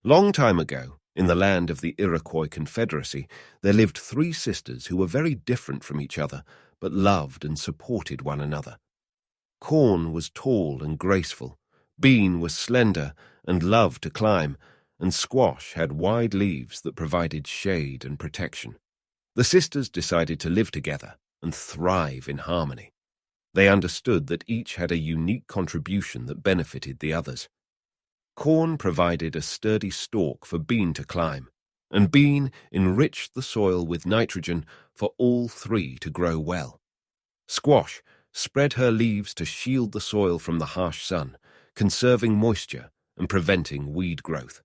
Long time ago, in the land of the Iroquois Confederacy, there lived three sisters who were very different from each other, but loved and supported one another. Corn was tall and graceful, Bean was slender and loved to climb, and Squash had wide leaves that provided shade and protection. The sisters decided to live together and thrive in harmony. They understood that each had a unique contribution that benefited the others. Corn provided a sturdy stalk for Bean to climb, and Bean enriched the soil with nitrogen for all three to grow well. Squash spread her leaves to shield the soil from the harsh sun, conserving moisture and preventing weed growth.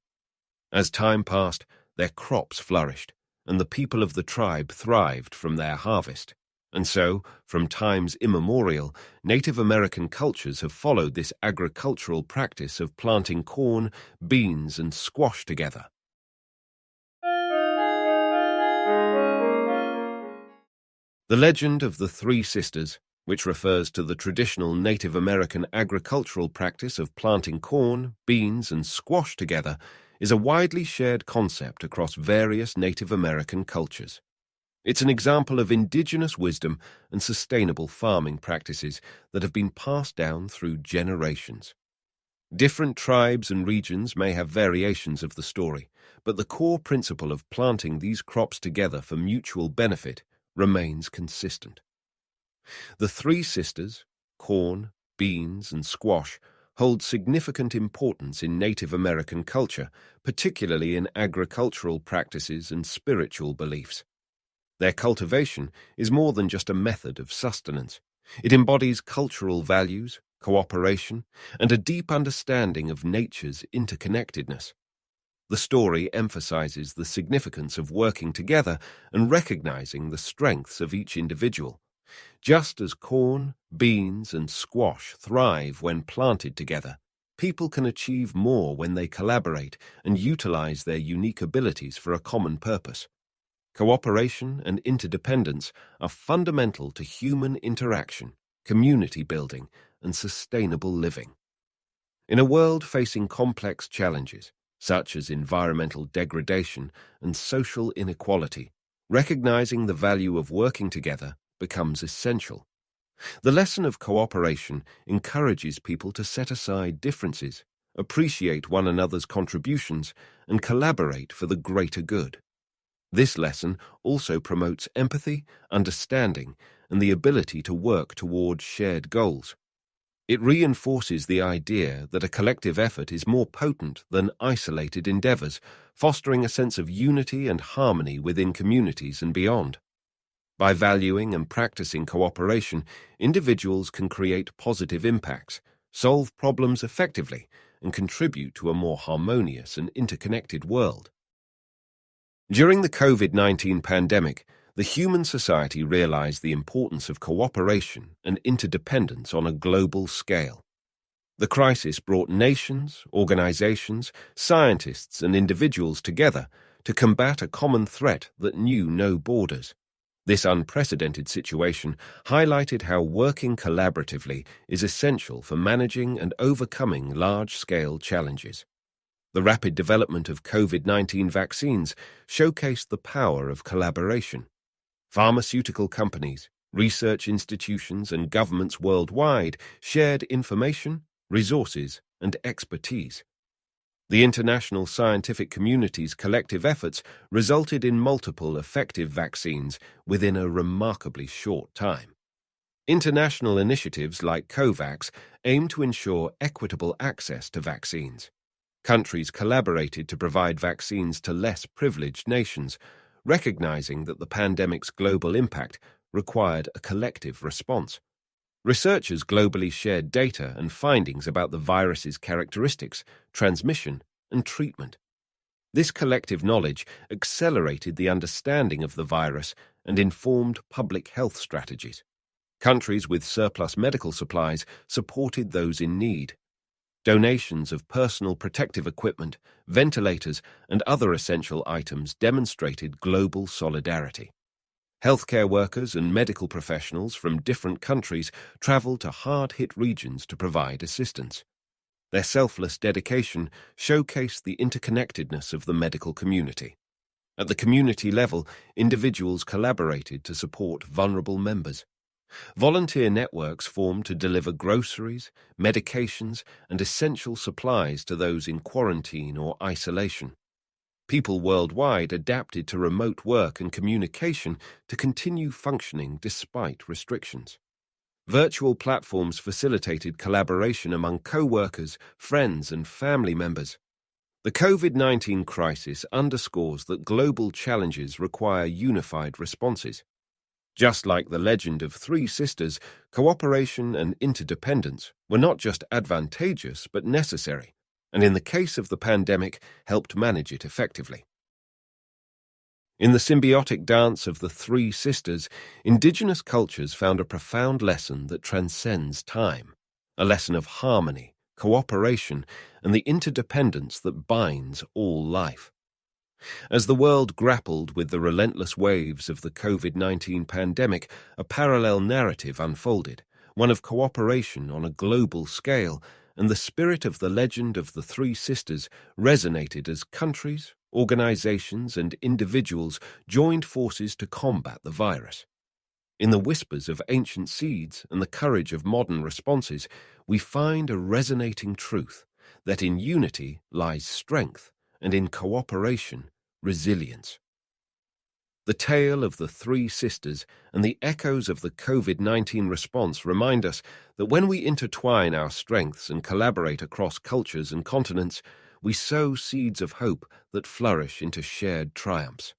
As time passed, their crops flourished, and the people of the tribe thrived from their harvest. And so, from times immemorial, Native American cultures have followed this agricultural practice of planting corn, beans, and squash together. The legend of the Three Sisters, which refers to the traditional Native American agricultural practice of planting corn, beans, and squash together, is a widely shared concept across various Native American cultures. It's an example of indigenous wisdom and sustainable farming practices that have been passed down through generations. Different tribes and regions may have variations of the story, but the core principle of planting these crops together for mutual benefit remains consistent. The three sisters, corn, beans, and squash, hold significant importance in Native American culture, particularly in agricultural practices and spiritual beliefs. Their cultivation is more than just a method of sustenance. It embodies cultural values, cooperation, and a deep understanding of nature's interconnectedness. The story emphasizes the significance of working together and recognizing the strengths of each individual. Just as corn, beans, and squash thrive when planted together, people can achieve more when they collaborate and utilize their unique abilities for a common purpose. Cooperation and interdependence are fundamental to human interaction, community building, and sustainable living. In a world facing complex challenges, such as environmental degradation and social inequality, recognizing the value of working together becomes essential. The lesson of cooperation encourages people to set aside differences, appreciate one another's contributions, and collaborate for the greater good. This lesson also promotes empathy, understanding, and the ability to work toward shared goals. It reinforces the idea that a collective effort is more potent than isolated endeavors, fostering a sense of unity and harmony within communities and beyond. By valuing and practicing cooperation, individuals can create positive impacts, solve problems effectively, and contribute to a more harmonious and interconnected world. During the COVID-19 pandemic, the human society realized the importance of cooperation and interdependence on a global scale. The crisis brought nations, organizations, scientists, and individuals together to combat a common threat that knew no borders. This unprecedented situation highlighted how working collaboratively is essential for managing and overcoming large-scale challenges. The rapid development of COVID-19 vaccines showcased the power of collaboration. Pharmaceutical companies, research institutions, and governments worldwide shared information, resources, and expertise. The international scientific community's collective efforts resulted in multiple effective vaccines within a remarkably short time. International initiatives like COVAX aim to ensure equitable access to vaccines. Countries collaborated to provide vaccines to less privileged nations, recognizing that the pandemic's global impact required a collective response. Researchers globally shared data and findings about the virus's characteristics, transmission, and treatment. This collective knowledge accelerated the understanding of the virus and informed public health strategies. Countries with surplus medical supplies supported those in need. Donations of personal protective equipment, ventilators, and other essential items demonstrated global solidarity. Healthcare workers and medical professionals from different countries traveled to hard-hit regions to provide assistance. Their selfless dedication showcased the interconnectedness of the medical community. At the community level, individuals collaborated to support vulnerable members. Volunteer networks formed to deliver groceries, medications, and essential supplies to those in quarantine or isolation. People worldwide adapted to remote work and communication to continue functioning despite restrictions. Virtual platforms facilitated collaboration among co-workers, friends, and family members. The COVID-19 crisis underscores that global challenges require unified responses. Just like the legend of three sisters, cooperation and interdependence were not just advantageous but necessary, and in the case of the pandemic, helped manage it effectively. In the symbiotic dance of the three sisters, indigenous cultures found a profound lesson that transcends time, a lesson of harmony, cooperation, and the interdependence that binds all life. As the world grappled with the relentless waves of the COVID-19 pandemic, a parallel narrative unfolded, one of cooperation on a global scale, and the spirit of the legend of the three sisters resonated as countries, organizations, and individuals joined forces to combat the virus. In the whispers of ancient seeds and the courage of modern responses, we find a resonating truth that in unity lies strength and in cooperation, resilience. The tale of the three sisters and the echoes of the COVID-19 response remind us that when we intertwine our strengths and collaborate across cultures and continents, we sow seeds of hope that flourish into shared triumphs.